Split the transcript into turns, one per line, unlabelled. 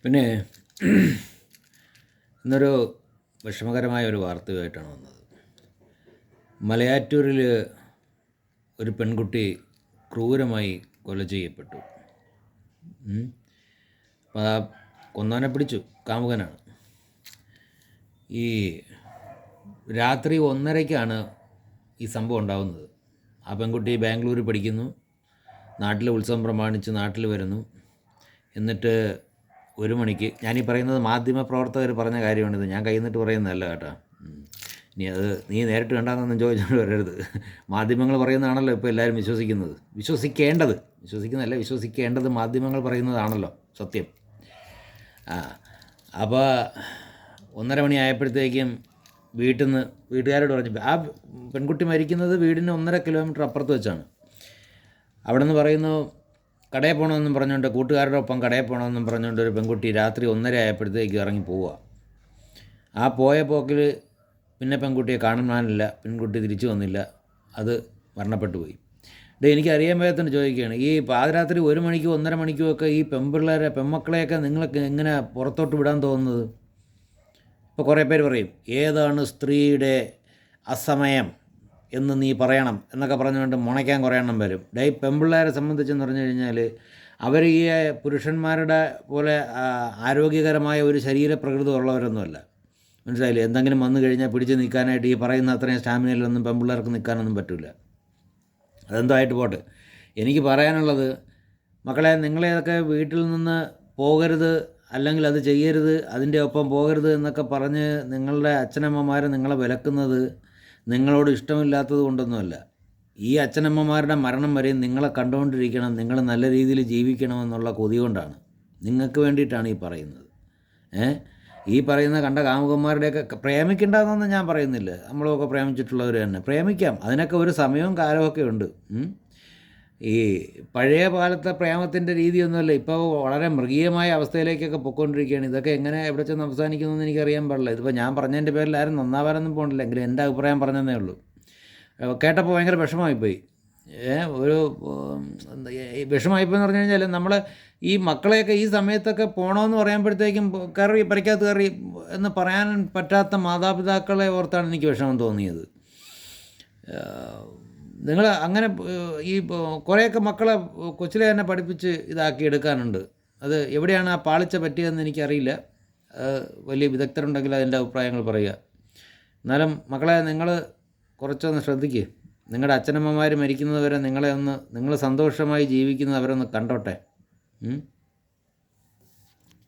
പിന്നെ ഇന്നൊരു വിഷമകരമായ ഒരു വാർത്തയുമായിട്ടാണ് വന്നത്. മലയാറ്റൂരിൽ ഒരു പെൺകുട്ടി ക്രൂരമായി കൊല ചെയ്യപ്പെട്ടു. അപ്പോൾ ആ കൊന്നവനെ പിടിച്ചു, കാമുകനാണ്. ഈ രാത്രി 1:30-ക്കാണ് ഈ സംഭവം ഉണ്ടാകുന്നത്. ആ പെൺകുട്ടി ബാംഗ്ലൂരിൽ പഠിക്കുന്നു, നാട്ടിലെ ഉത്സവം പ്രമാണിച്ച് നാട്ടിൽ വരുന്നു. എന്നിട്ട് 1 മണിക്ക്, ഞാനീ പറയുന്നത് മാധ്യമപ്രവർത്തകർ പറഞ്ഞ കാര്യമാണിത്, ഞാൻ കൈ നിന്നിട്ട് പറയുന്നതല്ല കേട്ടോ. ഇനി അത് നീ നേരിട്ട് കണ്ടാന്നൊന്നും ചോദിച്ചുകൊണ്ട് വരരുത്. മാധ്യമങ്ങൾ പറയുന്നതാണല്ലോ ഇപ്പോൾ എല്ലാവരും വിശ്വസിക്കുന്നത്. വിശ്വസിക്കേണ്ടത് മാധ്യമങ്ങൾ പറയുന്നതാണല്ലോ സത്യം. അപ്പോൾ 1:30 മണി ആയപ്പോഴത്തേക്കും വീട്ടുകാരോട് പറഞ്ഞു. ആ പെൺകുട്ടി മരിക്കുന്നത് വീടിന് 1.5 കിലോമീറ്റർ അപ്പുറത്ത് വെച്ചാണ്. അവിടെ നിന്ന് പറയുന്നു, കടയിൽ പോകണമെന്നും പറഞ്ഞുകൊണ്ട്, കൂട്ടുകാരുടെ ഒപ്പം കടയിൽ പോകണമെന്നും പറഞ്ഞുകൊണ്ട് ഒരു പെൺകുട്ടി രാത്രി 1:30 ആയപ്പോഴത്തേക്ക് ഇറങ്ങി പോവുക. ആ പോയ പോക്കിൽ പിന്നെ പെൺകുട്ടിയെ കാണാനില്ല, പെൺകുട്ടി തിരിച്ചു വന്നില്ല, അത് മരണപ്പെട്ടു പോയി. എനിക്കറിയാൻ വയ്യാത്തതുകൊണ്ട് ചോദിക്കുകയാണ്, ഈ പാതിരാത്രി 1 മണിക്കും 1:30 മണിക്കും ഒക്കെ ഈ പെൺമക്കളെയൊക്കെ നിങ്ങൾക്ക് എങ്ങനെ പുറത്തോട്ട് വിടാൻ തോന്നുന്നത്? ഇപ്പോൾ കുറേ പേര് പറയും, ഏതാണ് സ്ത്രീയുടെ അസമയം എന്ന് നീ പറയണം എന്നൊക്കെ പറഞ്ഞുകൊണ്ട് മുണയ്ക്കാൻ കുറേ എണ്ണം വരും. പെൺപിള്ളേരെ സംബന്ധിച്ചെന്ന് പറഞ്ഞു കഴിഞ്ഞാൽ അവർ ഈ പുരുഷന്മാരുടെ പോലെ ആരോഗ്യകരമായ ഒരു ശരീരപ്രകൃതി ഉള്ളവരൊന്നുമല്ല. മനസ്സിലായില്ലേ? എന്തെങ്കിലും വന്നു കഴിഞ്ഞാൽ പിടിച്ച് നിൽക്കാനായിട്ട് ഈ പറയുന്ന അത്രയും സ്റ്റാമിനയിലൊന്നും പെൺപിള്ളേർക്ക് നിൽക്കാനൊന്നും പറ്റില്ല. അതെന്തായിട്ട് പോട്ടെ. എനിക്ക് പറയാനുള്ളത്, മക്കളെ, നിങ്ങളേതൊക്കെ വീട്ടിൽ നിന്ന് പോകരുത്, അല്ലെങ്കിൽ അത് ചെയ്യരുത്, അതിൻ്റെ ഒപ്പം പോകരുത് എന്നൊക്കെ പറഞ്ഞ് നിങ്ങളുടെ അച്ഛനമ്മമാർ നിങ്ങളെ വിലക്കുന്നത് നിങ്ങളോട് ഇഷ്ടമില്ലാത്തത് കൊണ്ടൊന്നുമല്ല. ഈ അച്ഛനമ്മമാരുടെ മരണം വരെയും നിങ്ങളെ കണ്ടുകൊണ്ടിരിക്കണം, നിങ്ങൾ നല്ല രീതിയിൽ ജീവിക്കണമെന്നുള്ള കൊതി കൊണ്ടാണ്. നിങ്ങൾക്ക് വേണ്ടിയിട്ടാണ് ഈ പറയുന്നത്. ഈ പറയുന്ന കണ്ട കാമുകന്മാരുടെയൊക്കെ പ്രേമിക്കേണ്ടതെന്നൊന്നും ഞാൻ പറയുന്നില്ല. നമ്മളൊക്കെ പ്രേമിച്ചിട്ടുള്ളവർ തന്നെ പ്രേമിക്കാം. അതിനൊക്കെ ഒരു സമയവും കാലമൊക്കെ ഉണ്ട്. ഈ പഴയ കാലത്തെ പ്രേമത്തിൻ്റെ രീതിയൊന്നുമല്ല, ഇപ്പോൾ വളരെ മൃഗീയമായ അവസ്ഥയിലേക്കൊക്കെ പൊയ്ക്കൊണ്ടിരിക്കുകയാണ്. ഇതൊക്കെ എങ്ങനെ എവിടെ ചെന്ന് അവസാനിക്കുന്നതെന്ന് എനിക്കറിയാൻ പാടില്ല. ഇതിപ്പോൾ ഞാൻ പറഞ്ഞതിൻ്റെ പേരിൽ ആരും നന്നാവാനൊന്നും പോകണില്ല, എങ്കിലും എൻ്റെ അഭിപ്രായം പറഞ്ഞതേ ഉള്ളൂ. കേട്ടപ്പോൾ ഭയങ്കര വിഷമമായിപ്പോയി. ഒരു വിഷമമായിപ്പോയെന്ന് പറഞ്ഞു കഴിഞ്ഞാൽ, നമ്മൾ ഈ മക്കളെയൊക്കെ ഈ സമയത്തൊക്കെ പോകണമെന്ന് പറയുമ്പോഴത്തേക്കും പരിക്കകത്ത് കയറി എന്ന് പറയാൻ പറ്റാത്ത മാതാപിതാക്കളെ ഓർത്താണ് എനിക്ക് വിഷമം തോന്നിയത്. നിങ്ങൾ അങ്ങനെ ഈ കുറേയൊക്കെ മക്കളെ കൊച്ചിലെ തന്നെ പഠിപ്പിച്ച് ഇതാക്കി എടുക്കാനുണ്ട്. അത് എവിടെയാണ് ആ പാളിച്ച പറ്റിയതെന്ന് എനിക്കറിയില്ല. വലിയ വിദഗ്ധരുണ്ടെങ്കിൽ അതിൻ്റെ അഭിപ്രായങ്ങൾ പറയുക. എന്നാലും മക്കളെ, നിങ്ങൾ കുറച്ചൊന്ന് ശ്രദ്ധിക്കുക. നിങ്ങളുടെ അച്ഛനമ്മമാർ മരിക്കുന്നത് വരെ നിങ്ങൾ സന്തോഷമായി ജീവിക്കുന്നത് അവരൊന്ന് കണ്ടോട്ടെ.